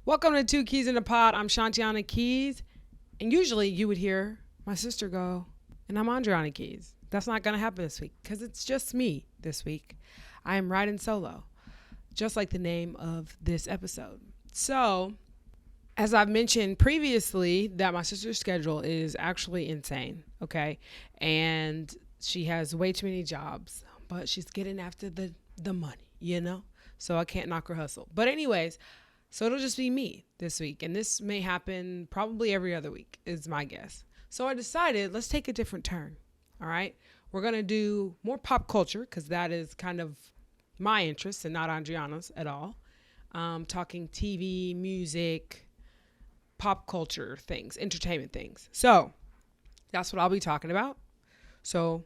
Welcome to Two Keys in a Pod. I'm Shanteona Keys. And usually you would hear my sister go, and I'm Andreona Keys. That's not going to happen this week because it's just me this week. I am Ridin Solo, just like the name of this episode. So, as I've mentioned previously, that my sister's schedule is actually insane, okay? And she has way too many jobs, but she's getting after the money, you know? So I can't knock her hustle. But anyways, so it'll just be me this week. And this may happen probably every other week is my guess. So I decided let's take a different turn. All right. We're going to do more pop culture because that is kind of my interest and not Andreona's at all. Talking TV, music, pop culture things, entertainment things. So that's what I'll be talking about. So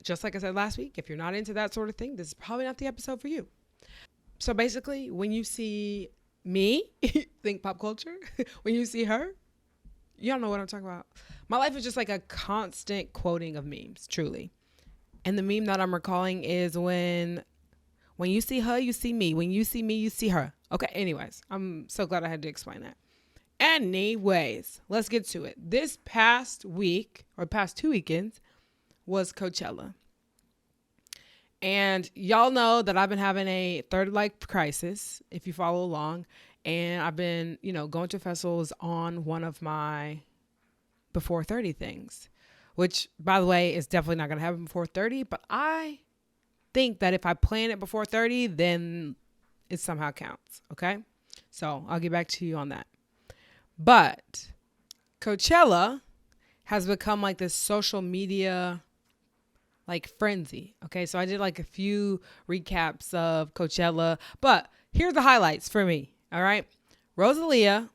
just like I said last week, if you're not into that sort of thing, this is probably not the episode for you. So basically, when you see me, think pop culture. When you see her, y'all know what I'm talking about. My life is just like a constant quoting of memes, truly. And the meme that I'm recalling is when you see her, you see me. When you see me, you see her. Okay, anyways, I'm so glad I had to explain that. Anyways, let's get to it. This past week, or past 2 weekends, was Coachella. And y'all know that I've been having a third life crisis, if you follow along. And I've been, going to festivals on one of my before 30 things, which, by the way, is definitely not going to happen before 30. But I think that if I plan it before 30, then it somehow counts. Okay. So I'll get back to you on that. But Coachella has become like this social media frenzy. Okay. So I did a few recaps of Coachella, but here's the highlights for me. All right. Rosalia,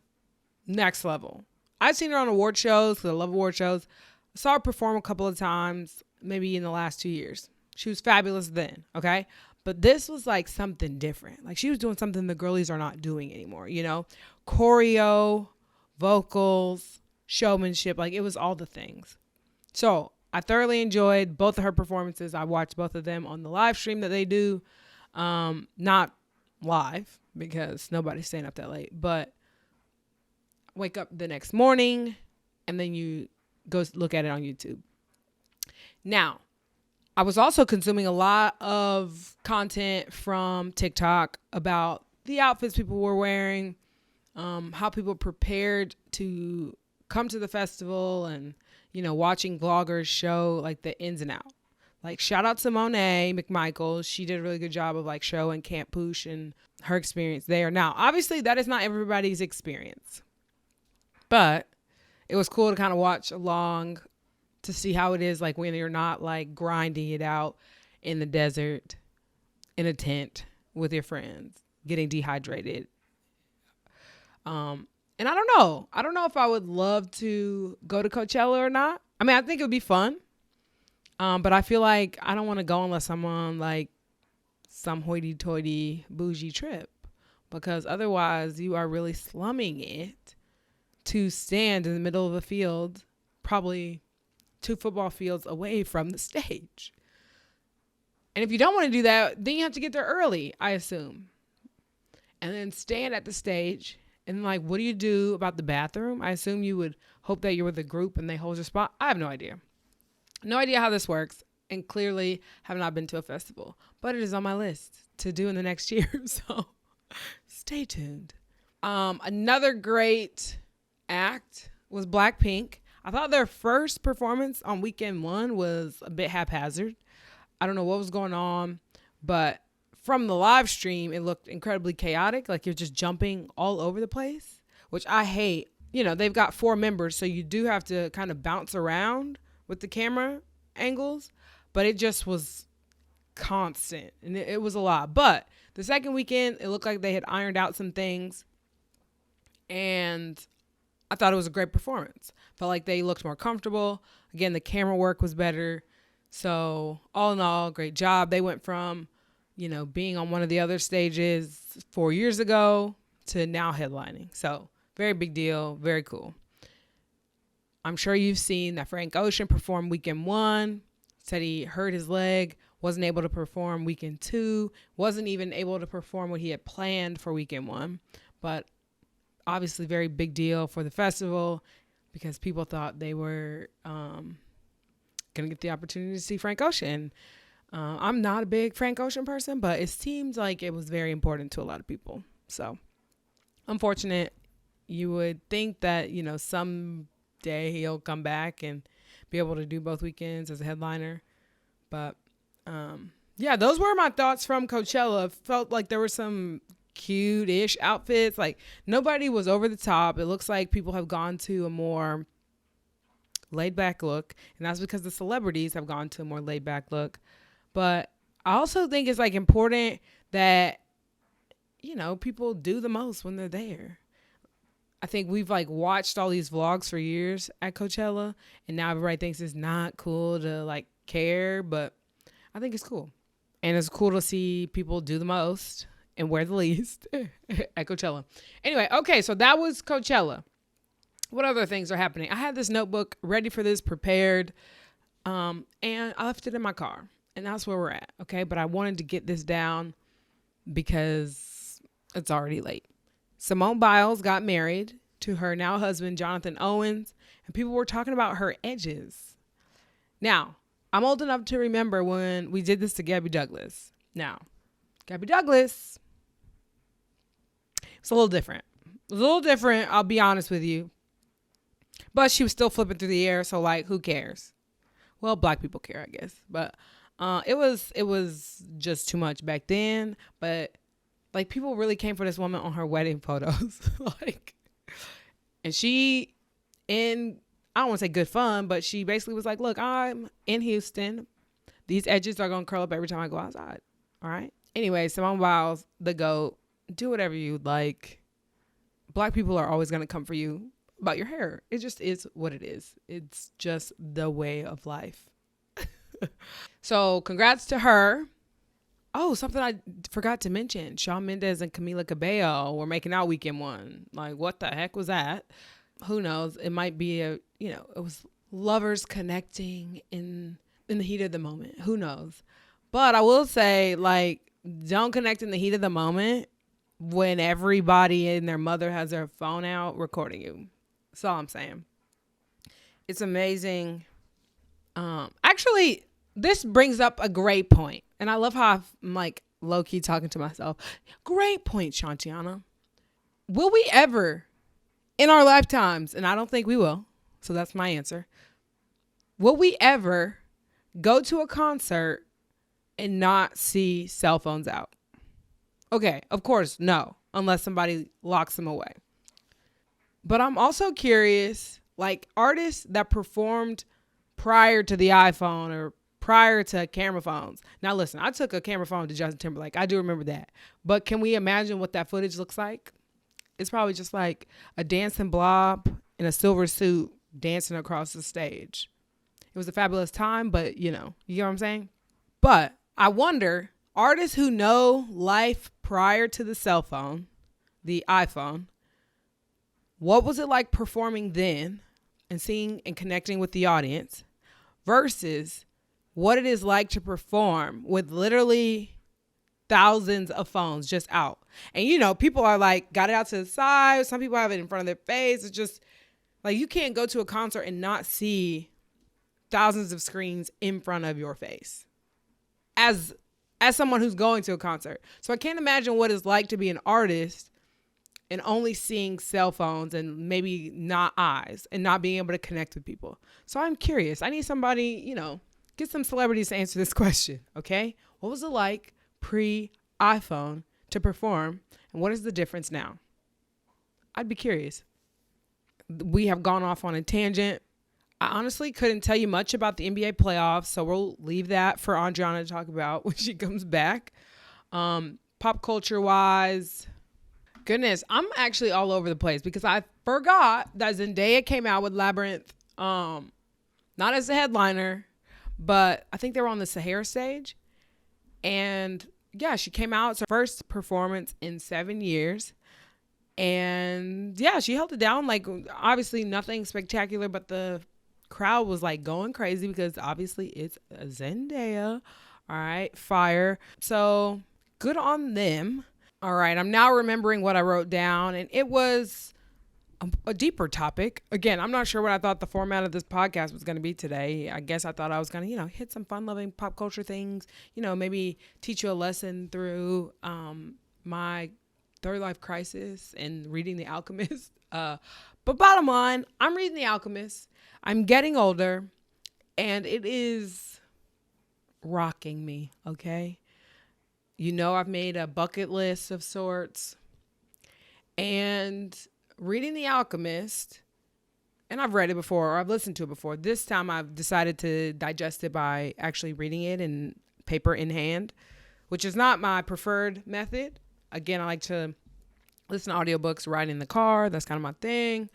next level. I've seen her on award shows because I love award shows. I saw her perform a couple of times, maybe in the last 2 years. She was fabulous then. Okay. But this was something different. She was doing something the girlies are not doing anymore. Choreo, vocals, showmanship. It was all the things. So I thoroughly enjoyed both of her performances. I watched both of them on the live stream that they do. Not live because nobody's staying up that late, but wake up the next morning and then you go look at it on YouTube. Now, I was also consuming a lot of content from TikTok about the outfits people were wearing, how people prepared to come to the festival and watching vloggers show the ins and out. Shout out to Monet McMichael. She did a really good job of showing Camp Poosh and her experience there. Now, obviously that is not everybody's experience, but it was cool to kind of watch along to see how it is when you're not grinding it out in the desert in a tent with your friends, getting dehydrated. And I don't know if I would love to go to Coachella or not. I mean, I think it would be fun. But I feel I don't want to go unless I'm on some hoity-toity bougie trip, because otherwise you are really slumming it to stand in the middle of a field, probably 2 football fields away from the stage. And if you don't want to do that, then you have to get there early, I assume. And then stand at the stage. And what do you do about the bathroom? I assume you would hope that you're with a group and they hold your spot. I have no idea. No idea how this works. And clearly have not been to a festival. But it is on my list to do in the next year. So stay tuned. Another great act was Blackpink. I thought their first performance on weekend 1 was a bit haphazard. I don't know what was going on. But from the live stream, it looked incredibly chaotic. You're just jumping all over the place, which I hate. They've got 4 members, so you do have to kind of bounce around with the camera angles, but it just was constant and it was a lot. But the second weekend, it looked like they had ironed out some things and I thought it was a great performance. Felt like they looked more comfortable. Again, the camera work was better. So all in all, great job. They went from being on one of the other stages 4 years ago to now headlining. So very big deal. Very cool. I'm sure you've seen that Frank Ocean performed weekend 1, said he hurt his leg, wasn't able to perform weekend 2, wasn't even able to perform what he had planned for weekend 1. But obviously very big deal for the festival because people thought they were going to get the opportunity to see Frank Ocean. I'm not a big Frank Ocean person, but it seems like it was very important to a lot of people. So unfortunate. You would think that, someday he'll come back and be able to do both weekends as a headliner. But yeah, those were my thoughts from Coachella. Felt like there were some cute-ish outfits. Like nobody was over the top. It looks like people have gone to a more laid back look, and that's because the celebrities have gone to a more laid back look. But I also think it's like important that people do the most when they're there. I think we've like watched all these vlogs for years at Coachella, and now everybody thinks it's not cool to like care, but I think it's cool. And it's cool to see people do the most and wear the least at Coachella. Anyway, okay, so that was Coachella. What other things are happening? I had this notebook ready for this, prepared, and I left it in my car, and that's where we're at, okay? But I wanted to get this down because it's already late. Simone Biles got married to her now husband, Jonathan Owens, and people were talking about her edges. Now, I'm old enough to remember when we did this to Gabby Douglas. Now, Gabby Douglas, it's a little different. A little different, I'll be honest with you. But she was still flipping through the air, so like, who cares? Well, black people care, I guess. But it was just too much back then. But like, people really came for this woman on her wedding photos. And she, I don't want to say good fun, but she basically was like, look, I'm in Houston. These edges are going to curl up every time I go outside. All right. Anyway, Simone Biles, the GOAT, do whatever you like. Black people are always going to come for you about your hair. It just is what it is. It's just the way of life. So congrats to her. Oh, something I forgot to mention. Shawn Mendes and Camila Cabello were making out weekend one. Like, what the heck was that? Who knows? It might be it was lovers connecting in the heat of the moment. Who knows? But I will say, like, don't connect in the heat of the moment when everybody and their mother has their phone out recording you. That's all I'm saying. It's amazing. Actually, this brings up a great point. And I love how I'm like low-key talking to myself. Great point, Shanteona. Will we ever, in our lifetimes, and I don't think we will, so that's my answer, will we ever go to a concert and not see cell phones out? Okay, of course, no, unless somebody locks them away. But I'm also curious, like artists that performed prior to the iPhone or prior to camera phones. Now, listen, I took a camera phone to Justin Timberlake. I do remember that. But can we imagine what that footage looks like? It's probably just like a dancing blob in a silver suit dancing across the stage. It was a fabulous time, but you know what I'm saying? But I wonder, artists who know life prior to the cell phone, the iPhone, what was it like performing then and seeing and connecting with the audience versus what it is like to perform with literally thousands of phones just out. And, people are like, got it out to the side. Some people have it in front of their face. It's just like, you can't go to a concert and not see thousands of screens in front of your face as someone who's going to a concert. So I can't imagine what it's like to be an artist and only seeing cell phones and maybe not eyes and not being able to connect with people. So I'm curious. I need somebody, get some celebrities to answer this question, okay? What was it like pre-iPhone to perform, and what is the difference now? I'd be curious. We have gone off on a tangent. I honestly couldn't tell you much about the NBA playoffs, so we'll leave that for Andreona to talk about when she comes back. Pop culture-wise, goodness, I'm actually all over the place because I forgot that Zendaya came out with Labyrinth, not as a headliner, but I think they were on the Sahara stage. And yeah, she came out. It's her first performance in 7 years. And yeah, she held it down. Like, obviously nothing spectacular, but the crowd was like going crazy because obviously it's Zendaya. All right, fire. So good on them. All right, I'm now remembering what I wrote down. And it was a deeper topic. Again, I'm not sure what I thought the format of this podcast was going to be today. I guess I thought I was going to, hit some fun-loving pop culture things, maybe teach you a lesson through my third life crisis and reading The Alchemist. But bottom line, I'm reading The Alchemist. I'm getting older, and it is rocking me, okay? I've made a bucket list of sorts, and reading The Alchemist, and I've read it before, or I've listened to it before. This time I've decided to digest it by actually reading it in paper in hand, which is not my preferred method. Again, I like to listen to audiobooks riding in the car. That's kind of my thing,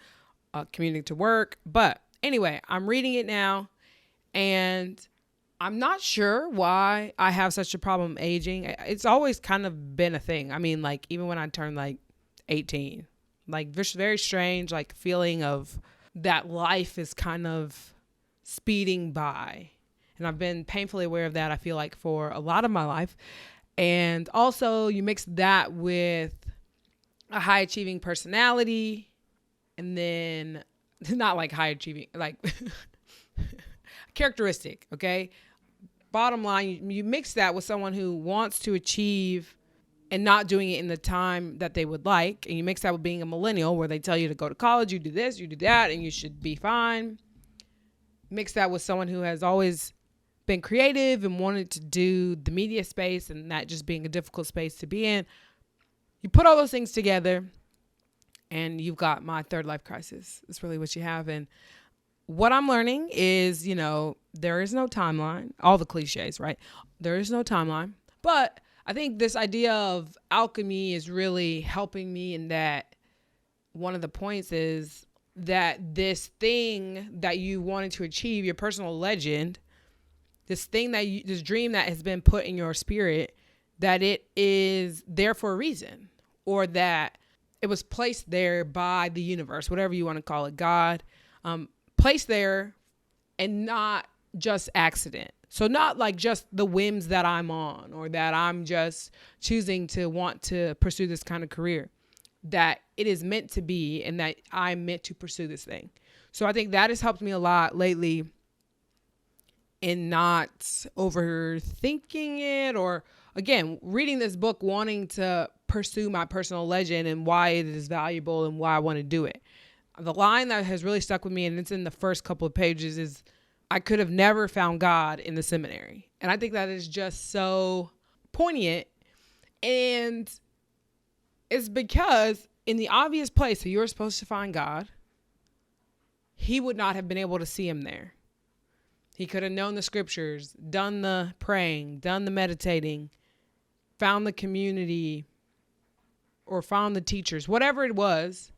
commuting to work. But anyway, I'm reading it now, and I'm not sure why I have such a problem aging. It's always kind of been a thing. I mean, like, even when I turned like 18, like, very strange, like, feeling of that life is kind of speeding by. And I've been painfully aware of that, I feel like, for a lot of my life. And also you mix that with a high achieving personality, and then not like high achieving, like characteristic. Okay. Bottom line, you mix that with someone who wants to achieve and not doing it in the time that they would like. And you mix that with being a millennial, where they tell you to go to college, you do this, you do that, and you should be fine. Mix that with someone who has always been creative and wanted to do the media space, and that just being a difficult space to be in. You put all those things together, and you've got my third life crisis. It's really what you have. And what I'm learning is, there is no timeline. All the cliches, right? There is no timeline. But I think this idea of alchemy is really helping me in that one of the points is that this thing that you wanted to achieve, your personal legend, this dream that has been put in your spirit, that it is there for a reason, or that it was placed there by the universe, whatever you want to call it, God, placed there, and not just accident. So not like just the whims that I'm on, or that I'm just choosing to want to pursue this kind of career, that it is meant to be, and that I'm meant to pursue this thing. So I think that has helped me a lot lately in not overthinking it, or again, reading this book, wanting to pursue my personal legend and why it is valuable and why I want to do it. The line that has really stuck with me, and it's in the first couple of pages, is I could have never found God in the seminary. And I think that is just so poignant. And it's because in the obvious place that you're supposed to find God, he would not have been able to see him there. He could have known the scriptures, done the praying, done the meditating, found the community, or found the teachers, whatever it was.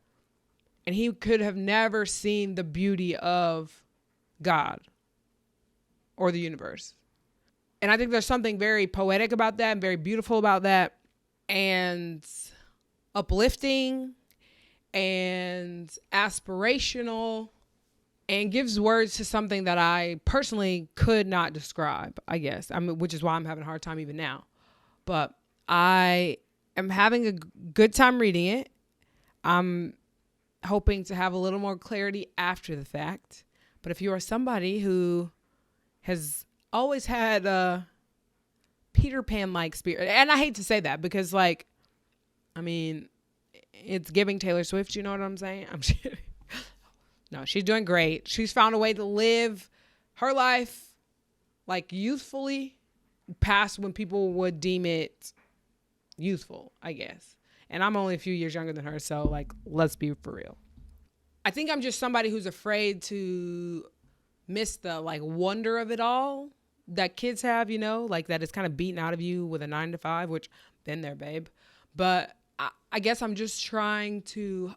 And he could have never seen the beauty of God or the universe. And I think there's something very poetic about that and very beautiful about that, and uplifting and aspirational, and gives words to something that I personally could not describe, I guess. Which is why I'm having a hard time even now. But I am having a good time reading it. I'm hoping to have a little more clarity after the fact. But if you are somebody who has always had a Peter Pan-like spirit, and I hate to say that because, it's giving Taylor Swift, you know what I'm saying? I'm kidding. No, she's doing great. She's found a way to live her life youthfully, past when people would deem it youthful, I guess. And I'm only a few years younger than her, so let's be for real. I think I'm just somebody who's afraid to miss the wonder of it all that kids have, that it's kind of beaten out of you with a 9-to-5, which been there, babe. But I guess I'm just trying to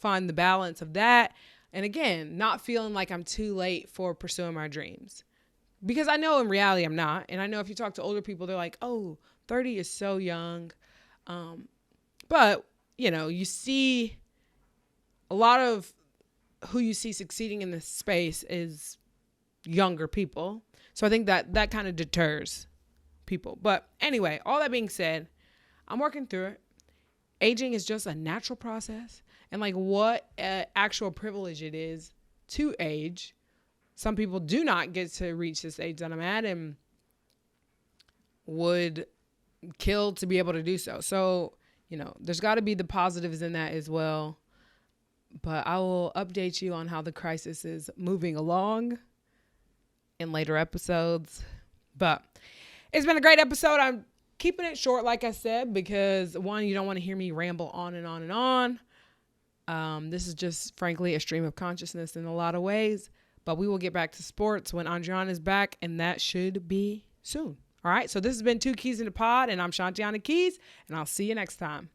find the balance of that. And again, not feeling like I'm too late for pursuing my dreams. Because I know in reality I'm not. And I know if you talk to older people, they're like, oh, 30 is so young. But, you see a lot of who you see succeeding in this space is younger people. So I think that kind of deters people. But anyway, all that being said, I'm working through it. Aging is just a natural process. and like what actual privilege it is to age. Some people do not get to reach this age that I'm at and would kill to be able to do so. So, there's got to be the positives in that as well. But I will update you on how the crisis is moving along in later episodes. But it's been a great episode. I'm keeping it short, like I said, because one, you don't want to hear me ramble on and on and on. This is just, frankly, a stream of consciousness in a lot of ways. But we will get back to sports when Andreona is back, and that should be soon. All right. So this has been 2 Keys in the Pod, and I'm Shanteona Keys, and I'll see you next time.